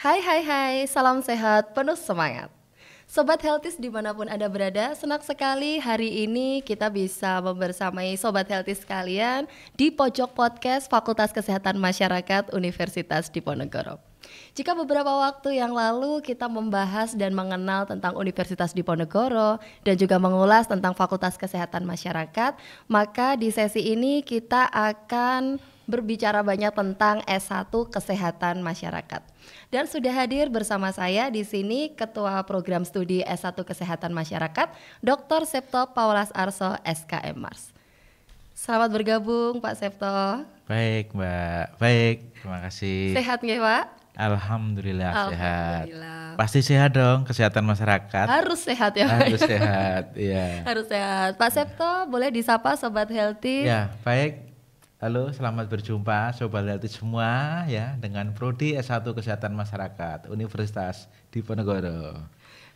Hai hai hai, salam sehat, penuh semangat. Sobat Healthies dimanapun Anda berada, senang sekali hari ini kita bisa membersamai Sobat Healthies sekalian di pojok podcast Fakultas Kesehatan Masyarakat Universitas Diponegoro. Jika beberapa waktu yang lalu kita membahas dan mengenal tentang Universitas Diponegoro dan juga mengulas tentang Fakultas Kesehatan Masyarakat, maka di sesi ini kita akan berbicara banyak tentang S1 Kesehatan Masyarakat. Dan sudah hadir bersama saya di sini Ketua Program Studi S1 Kesehatan Masyarakat, Dr. Septo Paulas Arso, SKM Mars. Selamat bergabung Pak Septo. Baik Mbak, baik, terima kasih. Sehat nggih Pak? Alhamdulillah sehat. Alhamdulillah. Pasti sehat dong, kesehatan masyarakat. Harus sehat ya Pak. Harus sehat, iya. Harus sehat. Pak Septo, boleh disapa Sobat Healthy? Ya, baik. Halo, selamat berjumpa Sobat Healthy semua ya dengan Prodi S1 Kesehatan Masyarakat Universitas Diponegoro.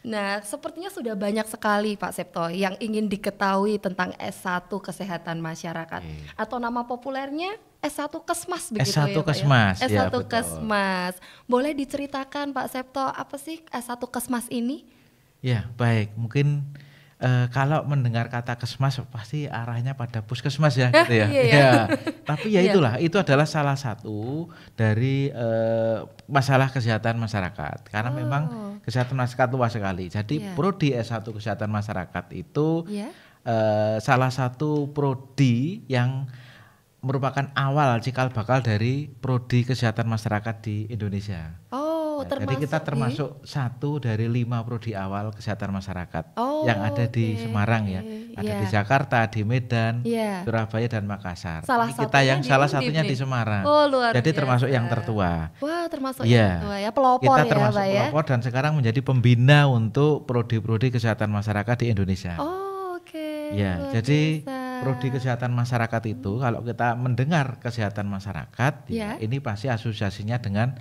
Nah, sepertinya sudah banyak sekali Pak Septo yang ingin diketahui tentang S1 Kesehatan Masyarakat. Atau nama populernya S1 Kesmas begitu S1 ya Pak Kesmas, ya? ya, S1 betul. Kesmas. Boleh diceritakan Pak Septo apa sih S1 Kesmas ini? Ya, baik. Mungkin kalau mendengar kata kesmas pasti arahnya pada puskesmas ya gitu ya. Iya, iya. Ya. Tapi ya Iya. itulah, itu adalah salah satu dari masalah kesehatan masyarakat. Karena memang kesehatan masyarakat luas sekali. Jadi Iya. prodi S1 Kesehatan Masyarakat itu Iya. salah satu prodi yang merupakan awal cikal bakal dari prodi kesehatan masyarakat di Indonesia. Oh, Ya, jadi kita termasuk satu dari 5 prodi awal kesehatan masyarakat yang ada di Semarang ya. Ada Iya. di Jakarta, di Medan, Iya. Surabaya dan Makassar. Salah Ini kita satunya yang di salah Undip satunya nih. di Semarang. Oh, luar Jadi termasuk biasa. yang tertua. Wah, termasuk Iya. yang tua ya, pelopor Kita ya termasuk Pak ya. pelopor dan sekarang menjadi pembina untuk prodi-prodi kesehatan masyarakat di Indonesia. Oh, oke. Ya, Luar jadi biasa. prodi kesehatan masyarakat itu kalau kita mendengar kesehatan masyarakat, Ya. ya, ini pasti asosiasinya dengan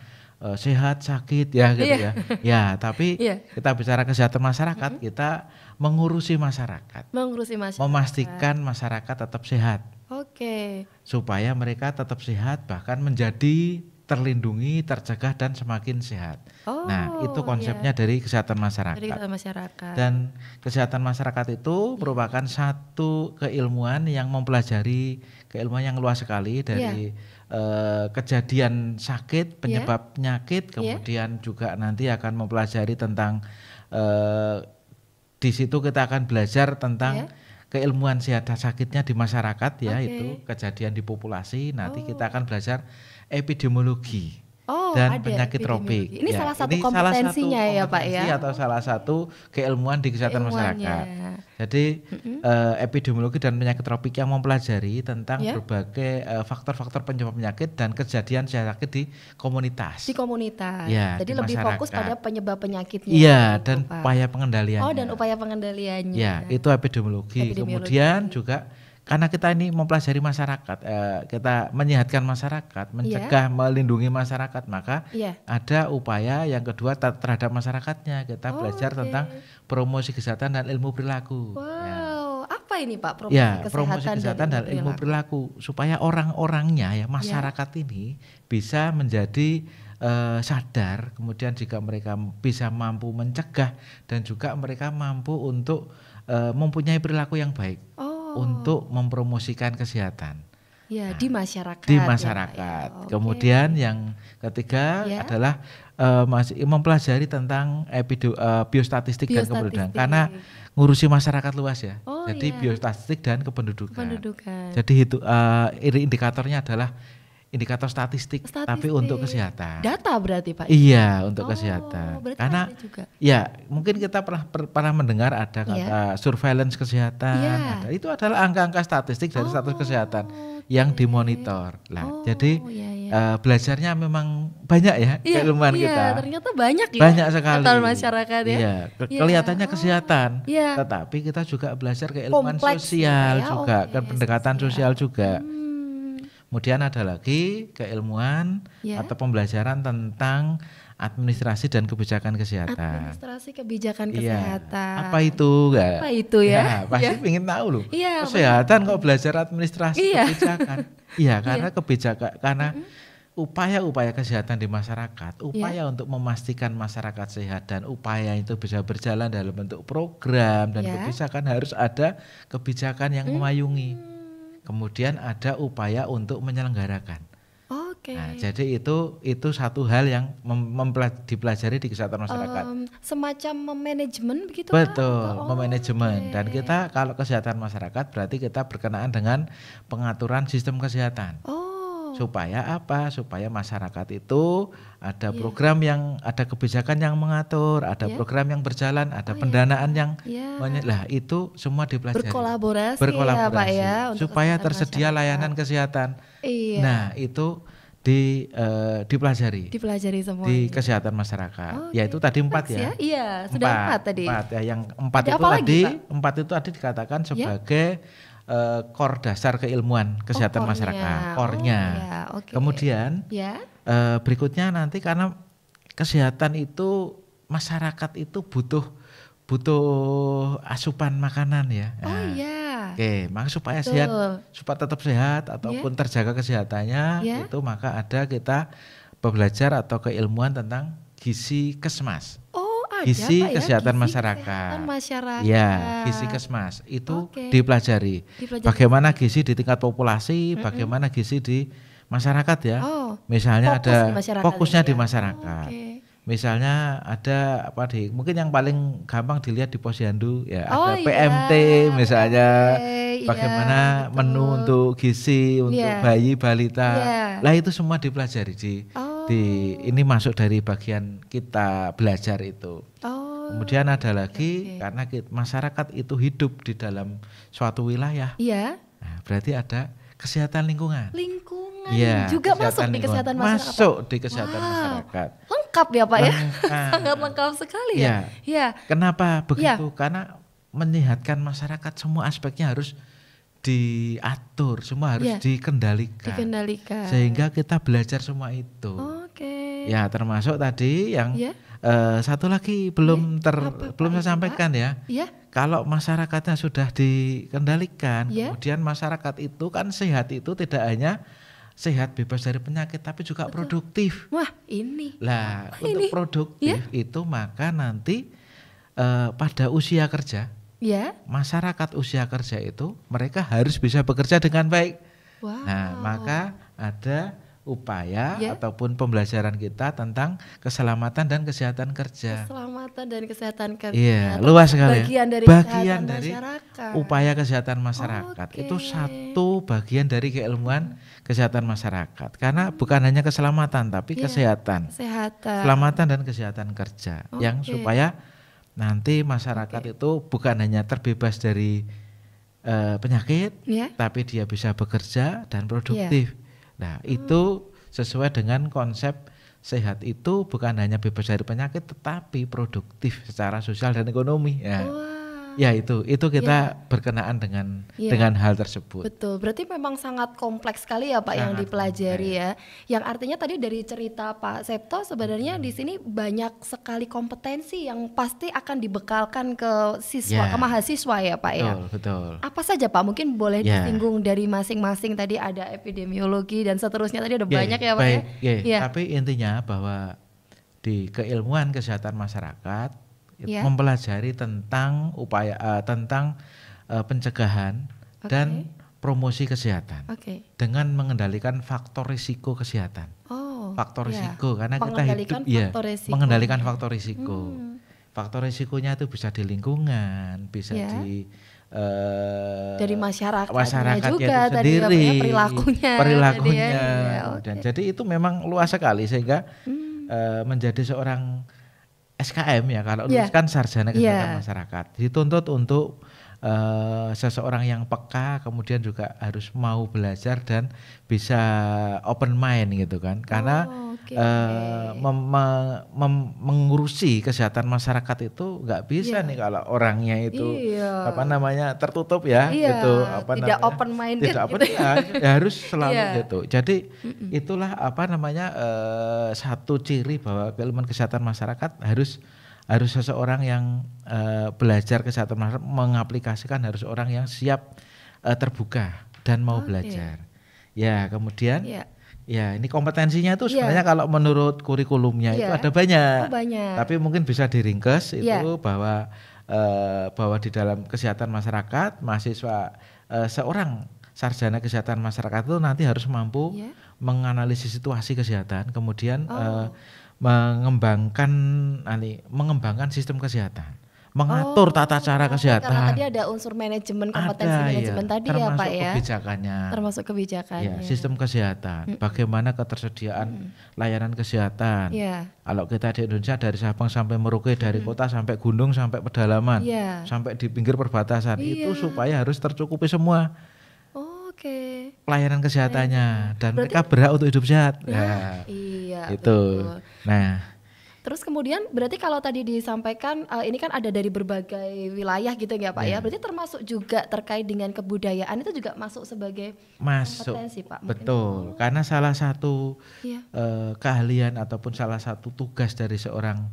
sehat, sakit ya gitu Iya. ya. Ya, tapi Iya. kita bicara kesehatan masyarakat, kita mengurusi masyarakat, Mengurusi masyarakat. memastikan masyarakat tetap sehat Oke. supaya mereka tetap sehat bahkan menjadi terlindungi, tercegah dan semakin sehat. Oh, Nah, itu iya. konsepnya dari kesehatan masyarakat. Dari masyarakat. Dan kesehatan masyarakat itu merupakan satu keilmuan yang mempelajari keilmuan yang luas sekali dari kejadian sakit, penyebab penyakit, kemudian juga nanti akan mempelajari tentang di situ kita akan belajar tentang keilmuan sehat dan sakitnya di masyarakat ya, itu kejadian di populasi. Nanti kita akan belajar epidemiologi. Dan ada penyakit tropik. epidemiologi. Ini Ya, salah satu ini kompetensinya ya Pak kompetensi ya. atau salah satu keilmuan di kesehatan Keilmuannya. masyarakat. Jadi epidemiologi dan penyakit tropik yang mempelajari tentang berbagai faktor-faktor penyebab penyakit dan kejadian sakit di komunitas. Di komunitas. Ya, Jadi di lebih fokus masyarakat. pada penyebab penyakitnya. Iya, gitu, dan Pak. upaya pengendaliannya. Oh, dan upaya pengendaliannya. Ya, itu epidemiologi. Kemudian juga karena kita ini mempelajari masyarakat, kita menyehatkan masyarakat, mencegah, melindungi masyarakat, maka ada upaya yang kedua terhadap masyarakatnya. Kita belajar tentang promosi kesehatan dan ilmu perilaku. Wow, apa ini Pak promosi Ya, kesehatan, promosi kesehatan dan ilmu perilaku supaya orang-orangnya ya masyarakat ini bisa menjadi sadar, kemudian jika mereka bisa mampu mencegah dan juga mereka mampu untuk mempunyai perilaku yang baik untuk mempromosikan kesehatan. Ya, di masyarakat. Di masyarakat. Ya, Kemudian yang ketiga adalah masih mempelajari tentang biostatistik dan kependudukan karena ngurusi masyarakat luas ya. Jadi biostatistik dan kependudukan. Jadi itu indikatornya adalah indikator statistik, tapi untuk kesehatan. Data berarti Pak? Iya, untuk kesehatan. Karena juga. Ya mungkin kita pernah mendengar ada kata surveillance kesehatan. Itu adalah angka-angka statistik dari status kesehatan yang dimonitor. Nah, jadi belajarnya memang banyak ya keilmuan kita. Ternyata banyak ya. Banyak sekali. Masyarakat ya. Iya, kelihatannya kesehatan. Tetapi kita juga belajar keilmuan sosial juga, kan pendekatan sosial juga. Kemudian ada lagi keilmuan atau pembelajaran tentang administrasi dan kebijakan kesehatan. Administrasi kebijakan kesehatan. Apa itu? Apa itu ya? Pasti ingin tahu loh. Iya, kesehatan kok belajar administrasi kebijakan. Iya, karena kebijakan upaya-upaya kesehatan di masyarakat, upaya untuk memastikan masyarakat sehat dan upaya itu bisa berjalan dalam bentuk program dan kebijakan, harus ada kebijakan yang memayungi. Kemudian ada upaya untuk menyelenggarakan. Nah, jadi itu satu hal yang dipelajari di kesehatan masyarakat. Semacam memanajemen begitu Pak? Betul, memanajemen. Dan kita kalau kesehatan masyarakat berarti kita berkenaan dengan pengaturan sistem kesehatan. Supaya apa? Supaya masyarakat itu ada program yang, ada kebijakan yang mengatur, ada program yang berjalan, ada pendanaan yang lah itu semua dipelajari. Berkolaborasi ya Pak ya, supaya tersedia layanan kesehatan. Nah, itu dipelajari semua di kesehatan masyarakat. Yaitu tadi 4 ya. Iya, sudah 4 tadi. 4 ya, yang 4 itu tadi dikatakan sebagai core dasar keilmuan kesehatan masyarakat, core-nya. Kemudian berikutnya nanti, karena kesehatan itu, masyarakat itu butuh asupan makanan ya. Maka supaya sehat, supaya tetap sehat ataupun terjaga kesehatannya, itu maka ada kita belajar atau keilmuan tentang gizi kesmas. Gizi kesehatan masyarakat. Ya, gizi kesmas itu dipelajari. Bagaimana gizi di tingkat populasi, bagaimana gizi di masyarakat ya. Misalnya fokusnya di masyarakat. Misalnya ada mungkin yang paling gampang dilihat di Posyandu ya, ada PMT misalnya, bagaimana menu untuk gizi untuk bayi balita. Lah itu semua dipelajari ini masuk dari bagian kita belajar itu. Kemudian ada lagi karena masyarakat itu hidup di dalam suatu wilayah. Nah, berarti ada kesehatan lingkungan. Juga masuk di kesehatan masyarakat. Masuk di kesehatan masyarakat. Lengkap ya Pak ya. Sangat lengkap sekali ya. Kenapa begitu? Karena menyehatkan masyarakat semua aspeknya harus diatur, semua harus dikendalikan. Sehingga kita belajar semua itu. Ya, termasuk tadi yang satu lagi belum saya sampaikan ya. Kalau masyarakatnya sudah dikendalikan, kemudian masyarakat itu kan sehat, itu tidak hanya sehat bebas dari penyakit tapi juga produktif. Untuk produktif itu maka nanti pada usia kerja, masyarakat usia kerja itu mereka harus bisa bekerja dengan baik. Nah, maka ada upaya ataupun pembelajaran kita tentang keselamatan dan kesehatan kerja. Iya, luas sekali. Bagian dari upaya kesehatan masyarakat. Itu satu bagian dari keilmuan kesehatan masyarakat. Karena bukan hanya keselamatan tapi kesehatan. Keselamatan dan kesehatan kerja yang supaya nanti masyarakat itu bukan hanya terbebas dari penyakit, tapi dia bisa bekerja dan produktif. Nah, itu sesuai dengan konsep sehat itu bukan hanya bebas dari penyakit tetapi produktif secara sosial dan ekonomi. Ya itu kita berkenaan dengan hal tersebut. Betul, berarti memang sangat kompleks sekali ya Pak yang dipelajari ya. Yang artinya tadi dari cerita Pak Septo sebenarnya di sini banyak sekali kompetensi yang pasti akan dibekalkan ke siswa, ke mahasiswa ya Pak ya. Betul. Apa saja Pak? Mungkin boleh disinggung dari masing-masing, tadi ada epidemiologi dan seterusnya, tadi ada banyak ya Pak ya. Tapi intinya bahwa di keilmuan kesehatan masyarakat mempelajari tentang upaya pencegahan dan promosi kesehatan dengan mengendalikan faktor risiko kesehatan. Faktor risiko karena kita hidup mengendalikan faktor risiko. Faktor risikonya itu bisa di lingkungan, bisa dari masyarakat juga itu sendiri, perilakunya. Dan jadi itu memang luas sekali sehingga menjadi seorang SKM ya, kalau lulus kan sarjana kesehatan masyarakat, dituntut untuk seseorang yang peka, kemudian juga harus mau belajar dan bisa open mind gitu kan, karena mengurusi kesehatan masyarakat itu nggak bisa nih kalau orangnya itu tertutup ya, gitu tidak open minded, tidak open ya harus selalu gitu. Jadi itulah satu ciri bahwa keilmuan kesehatan masyarakat harus seseorang yang belajar kesehatan masyarakat, mengaplikasikan, harus orang yang siap terbuka dan mau belajar. Ya, kemudian Ya, ini kompetensinya itu sebenarnya kalau menurut kurikulumnya itu ada banyak. Banyak. Tapi mungkin bisa diringkes itu bahwa di dalam kesehatan masyarakat, mahasiswa seorang sarjana kesehatan masyarakat itu nanti harus mampu menganalisis situasi kesehatan, kemudian mengembangkan sistem kesehatan. Mengatur tata cara kesehatan. Karena tadi ada unsur manajemen, kompetensi manajemen tadi ya Pak ya. Termasuk kebijakannya. Ya, sistem kesehatan. Bagaimana ketersediaan layanan kesehatan. Kalau kita di Indonesia dari Sabang sampai Merauke, dari kota sampai gunung sampai pedalaman, sampai di pinggir perbatasan, itu supaya harus tercukupi semua. Pelayanan kesehatannya dan mereka berhak untuk hidup sehat. Itu. Betul. Nah. Terus kemudian berarti kalau tadi disampaikan ini kan ada dari berbagai wilayah gitu ya Pak ya. Berarti termasuk juga terkait dengan kebudayaan itu juga masuk sebagai kompetensi Pak. Betul. Karena salah satu keahlian ataupun salah satu tugas dari seorang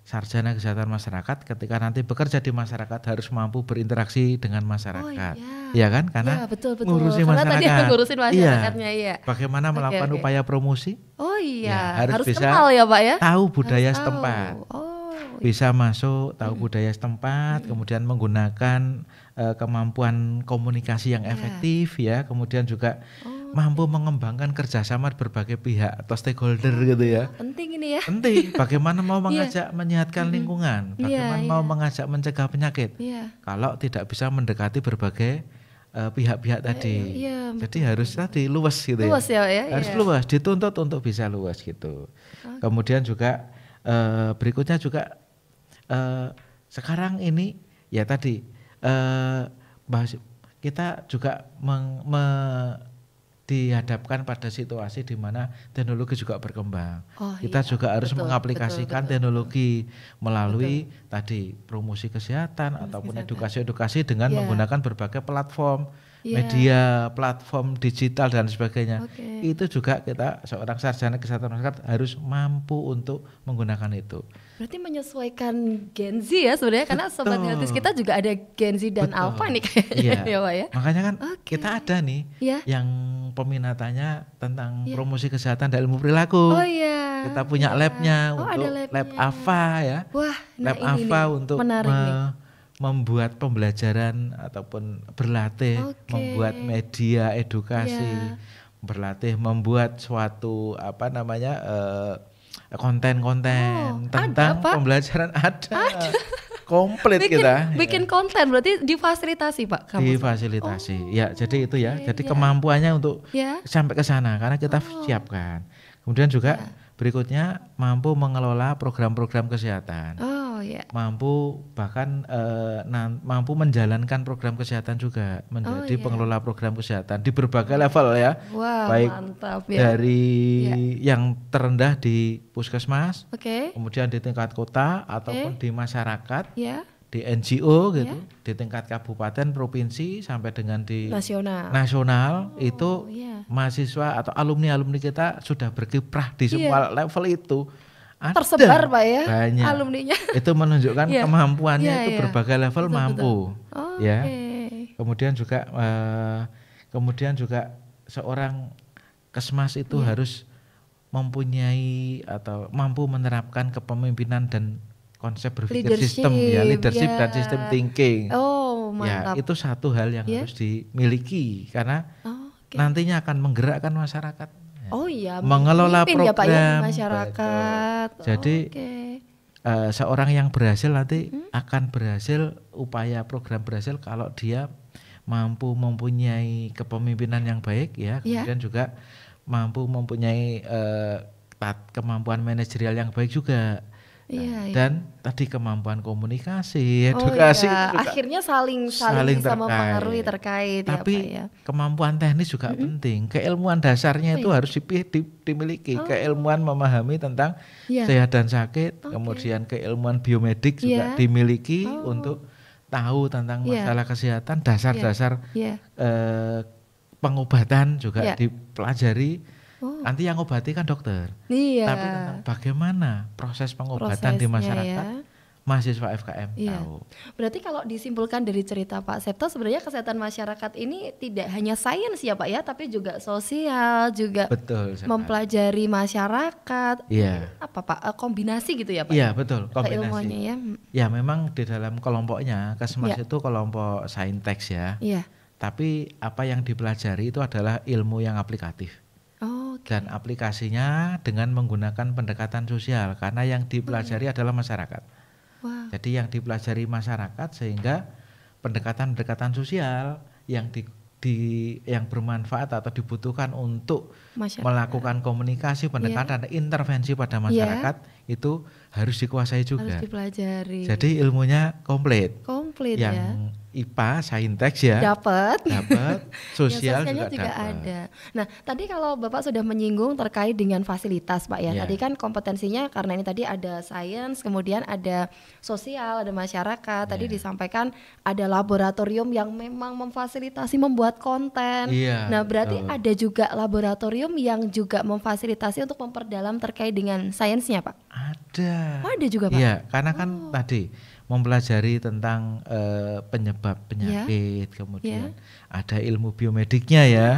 sarjana kesehatan masyarakat ketika nanti bekerja di masyarakat harus mampu berinteraksi dengan masyarakat. Iya kan? Karena betul. ngurusin masyarakat. Tadi ngurusin masyarakatnya Bagaimana melakukan upaya promosi? Harus bisa kenal ya Pak ya. Tahu budaya setempat. Bisa masuk, tahu budaya setempat, kemudian menggunakan kemampuan komunikasi yang efektif ya, kemudian juga mampu mengembangkan kerjasama berbagai pihak atau stakeholder gitu ya. Penting ini ya. Penting. Bagaimana mau mengajak menyehatkan lingkungan, bagaimana mau mengajak mencegah penyakit. Kalau tidak bisa mendekati berbagai pihak-pihak tadi. Jadi harus tadi luas gitu luas ya. Harus luas, dituntut untuk bisa luas gitu. Kemudian juga berikutnya juga sekarang ini ya tadi kita juga dihadapkan pada situasi di mana teknologi juga berkembang. Kita juga harus mengaplikasikan teknologi melalui tadi promosi kesehatan ataupun edukasi-edukasi dengan menggunakan berbagai platform media, platform digital dan sebagainya. Itu juga kita seorang sarjana kesehatan masyarakat harus mampu untuk menggunakan itu. Berarti menyesuaikan Gen Z ya sebenarnya, karena Sobat Healthies kita juga ada Gen Z dan Alpha nih kayaknya ya Pak ya. Makanya kan kita ada nih yang peminatannya tentang promosi kesehatan dan ilmu perilaku. Kita punya labnya untuk lab AFA ya. Lab AFA untuk membuat pembelajaran ataupun berlatih, membuat media edukasi, berlatih membuat suatu konten-konten tentang pembelajaran ada. Komplit kita. Bikin konten berarti difasilitasi Pak. Difasilitasi. Ya, jadi itu ya. Jadi kemampuannya untuk sampai ke sana karena kita siapkan. Kemudian juga berikutnya mampu mengelola program-program kesehatan. Mampu bahkan mampu menjalankan program kesehatan juga, menjadi pengelola program kesehatan di berbagai level ya. Baik mantap, dari yang terendah di puskesmas, kemudian di tingkat kota ataupun di masyarakat, di NGO gitu, di tingkat kabupaten, provinsi sampai dengan di nasional itu mahasiswa atau alumni kita sudah berkiprah di semua level itu. Tersebar Pak ya banyak. Alumninya. Itu menunjukkan kemampuannya itu berbagai level mampu. Ya. Kemudian juga seorang kesmas itu harus mempunyai atau mampu menerapkan kepemimpinan dan konsep berpikir sistem ya, leadership dan sistem thinking. Mantap. Ya, itu satu hal yang harus dimiliki karena nantinya akan menggerakkan masyarakat. Mengelola program masyarakat. Betul. Jadi seorang yang berhasil nanti akan berhasil, upaya program berhasil kalau dia mampu mempunyai kepemimpinan yang baik ya, kemudian juga mampu mempunyai kemampuan manajerial yang baik juga. Dan tadi kemampuan komunikasi, edukasi juga akhirnya saling bisa mempengaruhi terkait. Tapi ya, kemampuan teknis juga penting. Keilmuan dasarnya itu harus dimiliki. Keilmuan memahami tentang sehat dan sakit, kemudian keilmuan biomedik juga dimiliki untuk tahu tentang masalah kesehatan, dasar-dasar pengobatan juga dipelajari. Nanti yang ngobati kan dokter. Tapi tentang bagaimana proses pengobatan di masyarakat mahasiswa FKM tahu. Berarti kalau disimpulkan dari cerita Pak Septo, sebenarnya kesehatan masyarakat ini tidak hanya sains ya Pak ya, tapi juga sosial, juga betul, mempelajari masyarakat. Iya. Apa Pak? Kombinasi gitu ya Pak? Iya betul, kombinasi. Ilmunya ya. Ya memang di dalam kelompoknya Kesmas itu kelompok saintek ya. Iya. Tapi apa yang dipelajari itu adalah ilmu yang aplikatif. Dan aplikasinya dengan menggunakan pendekatan sosial, karena yang dipelajari adalah masyarakat. Wow. Jadi yang dipelajari masyarakat, sehingga pendekatan-pendekatan sosial yang yang bermanfaat atau dibutuhkan untuk melakukan komunikasi, pendekatan, intervensi pada masyarakat itu harus dikuasai juga. Harus dipelajari. Jadi ilmunya komplit. Yang ya. IPA, saintek ya. Dapat. Sosial juga ada. Nah, tadi kalau Bapak sudah menyinggung terkait dengan fasilitas Pak ya. Tadi kan kompetensinya karena ini tadi ada sains, kemudian ada sosial, ada masyarakat. Tadi disampaikan ada laboratorium yang memang memfasilitasi membuat konten. Nah, berarti ada juga laboratorium yang juga memfasilitasi untuk memperdalam terkait dengan sainsnya Pak? Ada. Ada juga Pak? Iya, karena kan tadi mempelajari tentang penyebab penyakit, kemudian ada ilmu biomediknya ya.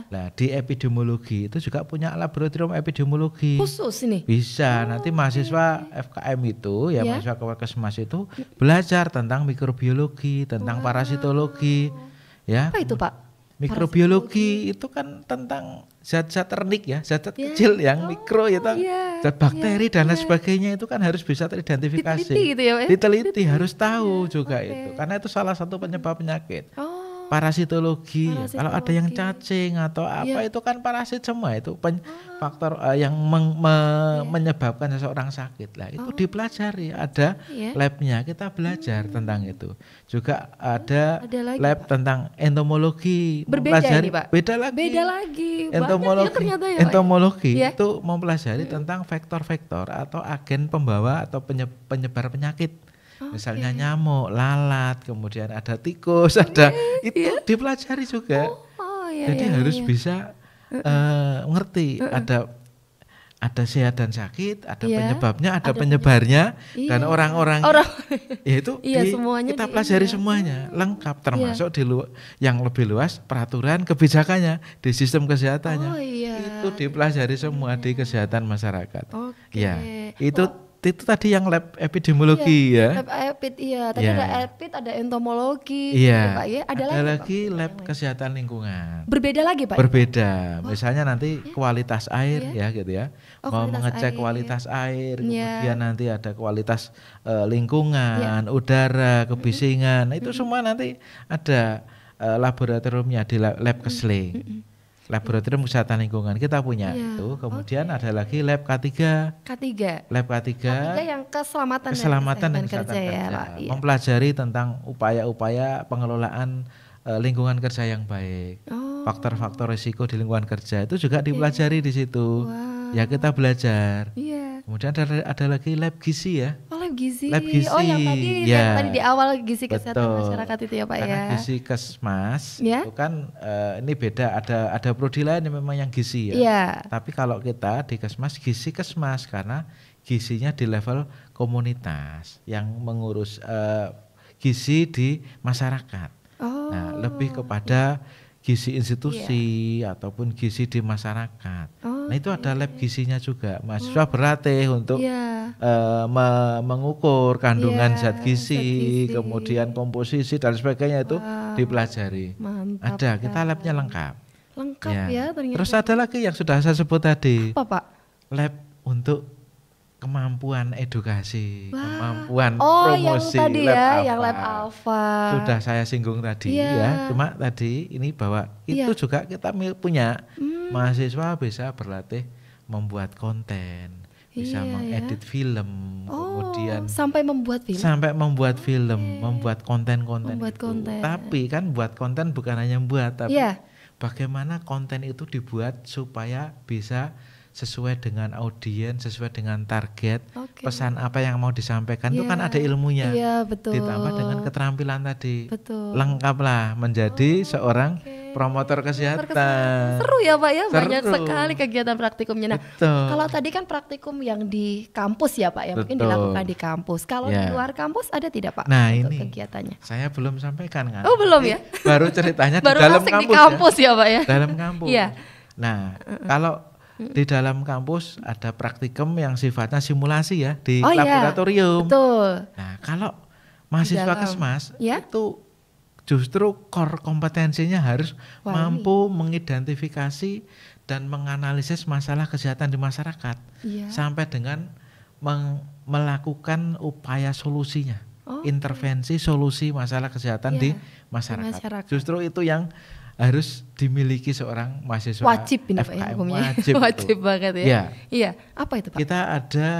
Nah, di epidemiologi itu juga punya laboratorium epidemiologi. Khusus ini? Bisa, nanti mahasiswa FKM itu ya, mahasiswa Kesmas itu belajar tentang mikrobiologi, tentang parasitologi. Ya. Apa itu Pak? Mikrobiologi itu kan tentang zat-zat ternik ya, zat-zat kecil yang mikro ya, zat bakteri dan lain sebagainya itu kan harus bisa teridentifikasi. Diteliti gitu ya, diteliti harus tahu juga itu, karena itu salah satu penyebab penyakit. Parasitologi. Kalau ada yang cacing atau apa itu kan parasit semua, itu faktor yang menyebabkan seseorang sakit lah. Itu dipelajari, ada labnya, kita belajar tentang itu. Juga ada lab tentang entomologi. Berbeda ini Pak? Beda lagi. Entomologi itu mempelajari tentang vektor-vektor atau agen pembawa atau penyebar penyakit. Misalnya nyamuk, lalat, kemudian ada tikus, ada itu dipelajari juga. Jadi harus bisa ngerti ada sehat dan sakit, ada penyebabnya, ada penyebarnya, dan orang-orang itu kita pelajari semuanya lengkap, termasuk yang lebih luas peraturan kebijakannya di sistem kesehatannya. Itu dipelajari semua di kesehatan masyarakat. Ya, itu tadi yang lab epidemiologi ya. Lab epid tadi ada epid, ada entomologi, Pak ya. Ada lagi lab kesehatan lingkungan. Berbeda lagi Pak? Berbeda. Misalnya nanti kualitas air ya gitu ya. Mau mengecek kualitas air, kemudian nanti ada kualitas lingkungan, udara, kebisingan. Itu semua nanti ada laboratoriumnya di lab Kesling. Laboratorium Kesehatan Lingkungan kita punya itu. Kemudian ada lagi lab K3. Lab K3 yang keselamatan dan kesehatan kerja. Mempelajari tentang upaya-upaya pengelolaan lingkungan kerja yang baik. Faktor-faktor risiko di lingkungan kerja itu juga dipelajari di situ. Ya kita belajar. Kemudian ada lagi lab gizi ya. Lab gizi. Yang tadi di awal gizi kesehatan masyarakat itu ya Pak. Karena gizi Kesmas itu kan ini beda, ada prodi lain yang memang yang gizi ya. Tapi kalau kita di Kesmas gizi Kesmas, karena gizinya di level komunitas yang mengurus gizi di masyarakat. Nah, lebih kepada gizi institusi ataupun gizi di masyarakat. Nah, itu ada lab gizinya juga. Mahasiswa berlatih untuk mengukur kandungan zat gizi, kemudian komposisi dan sebagainya itu dipelajari. Mantap, ada, kita labnya lengkap. Lengkap ya ternyata. Terus ada lagi yang sudah saya sebut tadi. Apa Pak? Lab untuk kemampuan edukasi, kemampuan promosi, yang tadi yang lab alpha. Sudah saya singgung tadi ya. Cuma tadi ini bahwa itu juga kita punya mahasiswa bisa berlatih membuat konten, bisa mengedit film, kemudian sampai membuat film, membuat konten-konten. Tapi kan buat konten bukan hanya membuat, tapi bagaimana konten itu dibuat supaya bisa sesuai dengan audiens, sesuai dengan target, pesan apa yang mau disampaikan itu kan ada ilmunya. Ditambah dengan keterampilan tadi. Lengkap lah menjadi seorang promotor kesehatan. Seru ya Pak ya, Seru. banyak sekali kegiatan praktikumnya. Nah, kalau tadi kan praktikum yang di kampus ya Pak ya, mungkin dilakukan di kampus. Kalau di luar kampus ada tidak Pak untuk kegiatannya? Saya belum sampaikan kan. Oh belum ya? Baru ceritanya baru di dalam kampus, di kampus ya Pak ya? Dalam kampus. Iya. Nah, kalau di dalam kampus ada praktikum yang sifatnya simulasi ya di laboratorium. Betul. Nah, kalau mahasiswa Kesmas itu justru core kompetensinya harus mampu mengidentifikasi dan menganalisis masalah kesehatan di masyarakat sampai dengan melakukan upaya solusinya, intervensi solusi masalah kesehatan di masyarakat. Justru itu yang harus dimiliki seorang mahasiswa wajib ini FKM. Pak ya, wajib banget ya. Iya, apa itu Pak? Kita ada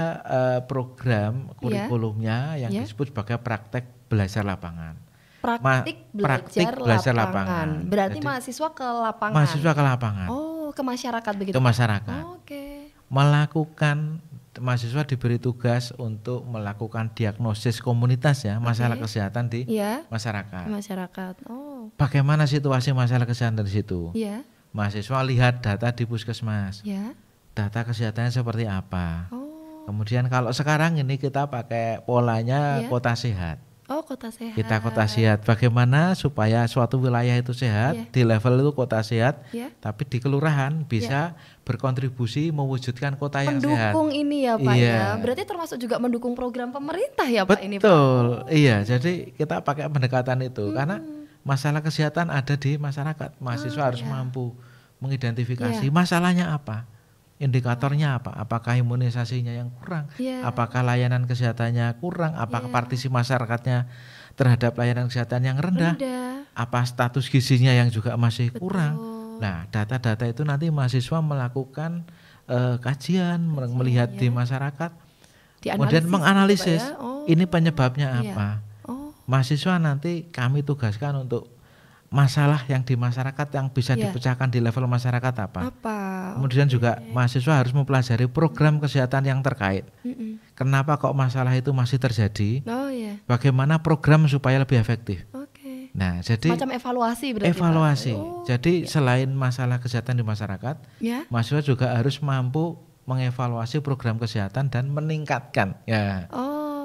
program kurikulumnya yang disebut sebagai praktek belajar lapangan. Praktik belajar lapangan. Berarti jadi, mahasiswa ke lapangan. Mahasiswa ke lapangan. Oh, ke masyarakat begitu. Ke masyarakat. Oke. Melakukan mahasiswa diberi tugas untuk melakukan diagnosis komunitas ya, masalah kesehatan di masyarakat. Masyarakat. Oh. Bagaimana situasi masalah kesehatan di situ? Iya. Mahasiswa lihat data di puskesmas. Iya. Data kesehatannya seperti apa? Oh. Kemudian kalau sekarang ini kita pakai polanya kota sehat. Oh, kota sehat. Kita kota sehat. Bagaimana supaya suatu wilayah itu sehat, di level itu kota sehat, tapi di kelurahan bisa berkontribusi mewujudkan kota yang sehat. Mendukung ini ya Pak ya. Berarti termasuk juga mendukung program pemerintah ya Pak ini Pak. Betul. Iya, jadi kita pakai pendekatan itu karena masalah kesehatan ada di masyarakat. Mahasiswa harus mampu mengidentifikasi masalahnya apa. Indikatornya apa? Apakah imunisasinya yang kurang? Apakah layanan kesehatannya kurang? Apakah partisi masyarakatnya terhadap layanan kesehatan yang rendah? Apa status gizinya yang juga masih kurang? Nah, data-data itu nanti mahasiswa melakukan kajian, melihat di masyarakat, kemudian menganalisis ini penyebabnya apa. Mahasiswa nanti kami tugaskan untuk masalah yang di masyarakat yang bisa dipecahkan di level masyarakat apa. Kemudian juga mahasiswa harus mempelajari program kesehatan yang terkait. Kenapa kok masalah itu masih terjadi? Bagaimana program supaya lebih efektif. Nah, jadi macam evaluasi berarti. Evaluasi. Jadi selain masalah kesehatan di masyarakat, mahasiswa juga harus mampu mengevaluasi program kesehatan dan meningkatkan.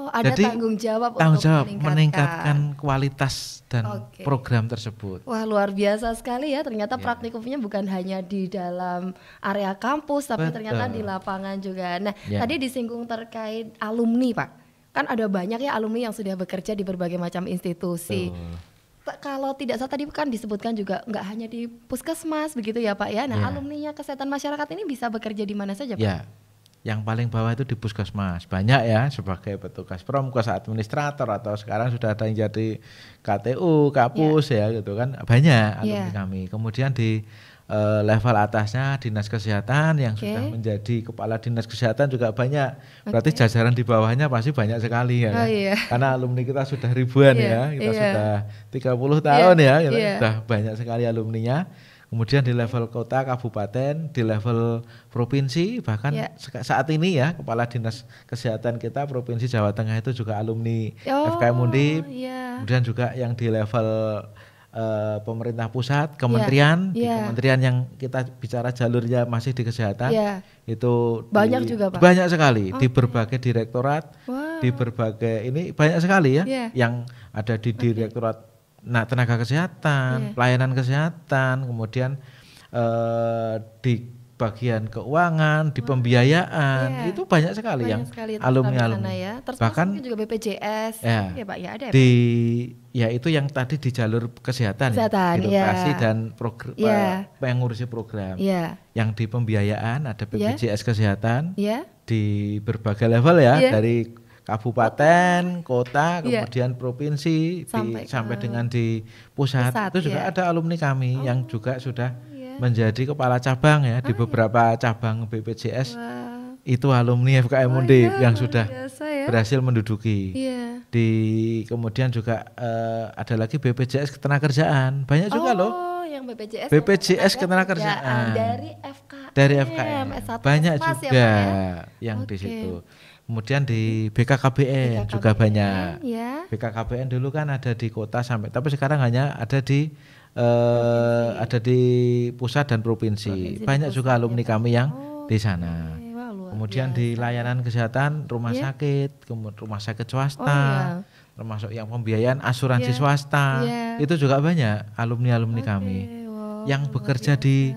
Ada jadi, tanggung jawab untuk meningkatkan kualitas dan program tersebut. Wah, luar biasa sekali ya. Ternyata praktikumnya bukan hanya di dalam area kampus, tapi ternyata di lapangan juga. Nah, tadi disinggung terkait alumni Pak. Kan ada banyak ya alumni yang sudah bekerja di berbagai macam institusi. Kalau tidak salah tadi kan disebutkan juga nggak hanya di puskesmas begitu ya Pak ya. Nah, alumninya kesehatan masyarakat ini bisa bekerja di mana saja Pak? Yang paling bawah itu di puskesmas, banyak ya sebagai petugas promkes, administrator, atau sekarang sudah ada yang jadi KTU, Kapus ya gitu kan, banyak alumni kami. Kemudian di level atasnya dinas kesehatan yang sudah menjadi kepala dinas kesehatan juga banyak. Berarti jajaran di bawahnya pasti banyak sekali ya. Karena alumni kita sudah ribuan ya, kita sudah 30 tahun ya, kita sudah banyak sekali alumninya. Kemudian di level kota, kabupaten, di level provinsi, bahkan saat ini ya kepala dinas kesehatan kita provinsi Jawa Tengah itu juga alumni FKM Undip. Kemudian juga yang di level pemerintah pusat, kementerian, di kementerian yang kita bicara jalurnya masih di kesehatan, itu banyak juga Pak. Banyak sekali di berbagai direktorat, di berbagai ini banyak sekali ya yang ada di direktorat tenaga kesehatan, pelayanan kesehatan, kemudian di bagian keuangan, di pembiayaan, itu banyak sekali yang alumni-alumni. Bahkan juga BPJS, Pak ya ada. Itu yang tadi di jalur kesehatan birokrasi dan yang ngurusi program. Yang di pembiayaan ada BPJS kesehatan, di berbagai level dari kabupaten, kota, kemudian provinsi, sampai dengan di pusat itu juga ada alumni kami yang juga sudah menjadi kepala cabang ya di beberapa cabang BPJS. Itu alumni FKM Undip yang sudah berhasil menduduki. Kemudian juga ada lagi BPJS Ketenagakerjaan, banyak juga loh. Yang BPJS Ketenagakerjaan dari FKM banyak juga yang di situ. Kemudian di BKKBN juga banyak. BKKBN dulu kan ada di kota tapi sekarang hanya ada di ada di pusat dan provinsi. Banyak juga alumni kami yang di sana. Kemudian di layanan kesehatan, rumah sakit, rumah sakit swasta, termasuk yang pembiayaan asuransi swasta, itu juga banyak alumni-alumni kami. Yang bekerja di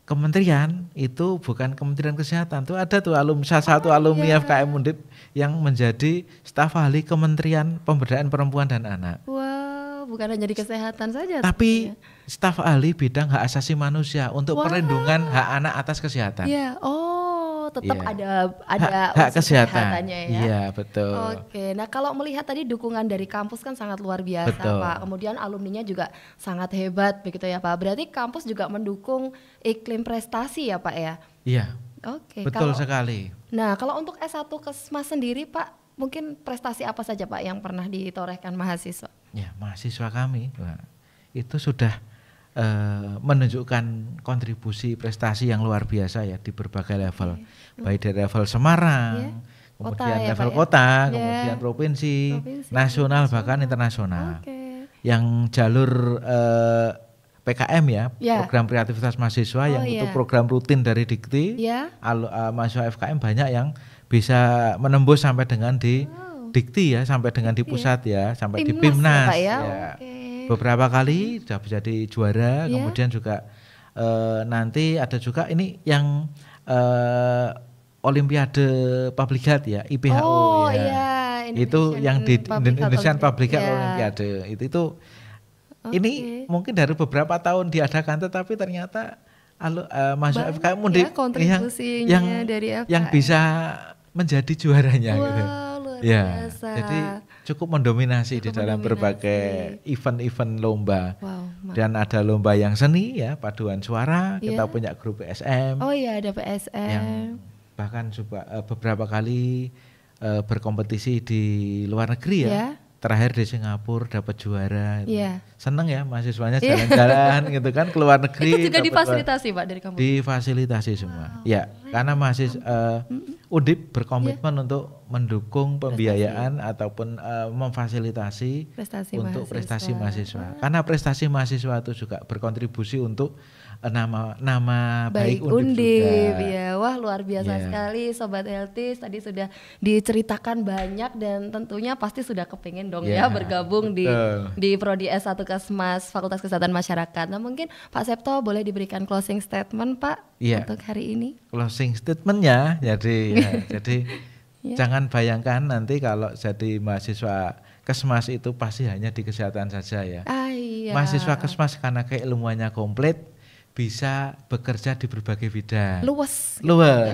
kementerian itu bukan Kementerian Kesehatan, tuh ada tuh salah satu alumni FKM Undip yang menjadi staf ahli Kementerian Pemberdayaan Perempuan dan Anak. Wow, bukan hanya di kesehatan saja. Tapi staf ahli bidang hak asasi manusia untuk perlindungan hak anak atas kesehatan. Tetap ada hak kesehatannya ya. Iya, betul. Oke, nah kalau melihat tadi dukungan dari kampus kan sangat luar biasa, Pak. Kemudian alumninya juga sangat hebat begitu ya, Pak. Berarti kampus juga mendukung iklim prestasi ya, Pak ya? Iya. Oke, betul sekali. Nah, kalau untuk S1 Kesmas sendiri, Pak, mungkin prestasi apa saja, Pak, yang pernah ditorehkan mahasiswa? Ya, mahasiswa kami itu sudah menunjukkan kontribusi prestasi yang luar biasa ya di berbagai level, baik dari level Semarang, kemudian level kota, kemudian provinsi, nasional bahkan internasional. Yang jalur PKM ya, program kreativitas mahasiswa yang itu program rutin dari Dikti, mahasiswa FKM banyak yang bisa menembus sampai dengan di Dikti ya, sampai dengan di pusat ya, sampai di PIMNAS ya. Beberapa kali sudah bisa jadi juara, kemudian juga nanti ada juga ini yang Olimpiade Public Health ya, IPHO itu yang di Indonesian Public Health Olimpiade itu ini mungkin dari beberapa tahun diadakan, tetapi ternyata mahasiswa FKM Undip yang bisa menjadi juaranya gitu. Ya, jadi cukup mendominasi di dalam berbagai event-event lomba. Dan ada lomba yang seni ya, paduan suara, kita punya grup PSM. Ada PSM. Yang bahkan beberapa kali berkompetisi di luar negeri ya. Terakhir di Singapura dapat juara. Seneng ya mahasiswanya jalan-jalan gitu kan ke luar negeri. Itu juga difasilitasi Pak dari kampus? Difasilitasi semua. Ya, karena mahasiswa Undip berkomitmen untuk mendukung pembiayaan ataupun memfasilitasi untuk prestasi mahasiswa. Karena prestasi mahasiswa itu juga berkontribusi untuk nama baik Undip juga. Ya. Wah, luar biasa sekali Sobat Healthies. Tadi sudah diceritakan banyak dan tentunya pasti sudah kepingin dong ya bergabung di Prodi S1 Kesmas Fakultas Kesehatan Masyarakat. Nah, mungkin Pak Septo boleh diberikan closing statement Pak untuk hari ini. Closing statementnya jadi jangan bayangkan nanti kalau jadi mahasiswa Kesmas itu pasti hanya di kesehatan saja ya. Mahasiswa Kesmas karena keilmuannya komplit bisa bekerja di berbagai bidang. Luas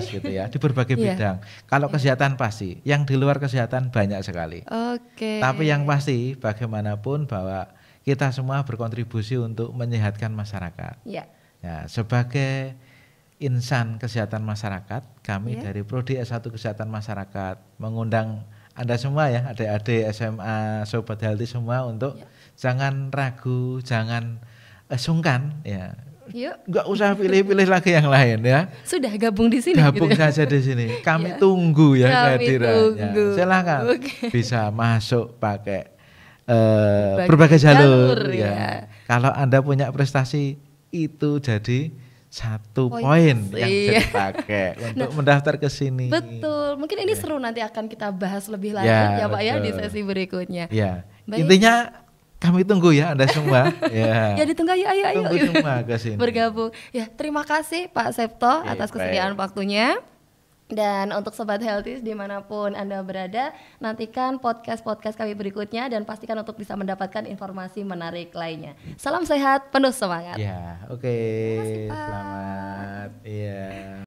gitu ya, di berbagai bidang. Kalau kesehatan pasti, yang di luar kesehatan banyak sekali. Tapi yang pasti bagaimanapun bahwa kita semua berkontribusi untuk menyehatkan masyarakat. Ya, sebagai insan kesehatan masyarakat, kami dari Prodi S1 Kesehatan Masyarakat mengundang Anda semua ya, adik-adik SMA, Sobat Healthy semua untuk jangan ragu, jangan sungkan ya. Enggak usah pilih-pilih lagi yang lain ya. Sudah gabung di sini. Gabung saja di sini. Kami tunggu ya kehadirannya. Silakan bisa masuk pakai berbagai jalur ya. Kalau Anda punya prestasi itu jadi satu poin yang bisa dipakai untuk mendaftar ke sini. Betul. Mungkin ini seru, nanti akan kita bahas lebih lanjut ya Pak ya di sesi berikutnya. Intinya kami tunggu ya Anda semua. Ya ditunggu, ayo. Tunggu semua ke sini. Bergabung. Ya, terima kasih Pak Septo atas kesediaan waktunya. Dan untuk Sobat Healthies dimanapun Anda berada, nantikan podcast kami berikutnya dan pastikan untuk bisa mendapatkan informasi menarik lainnya. Salam sehat, penuh semangat. Ya, oke. Selamat. Iya.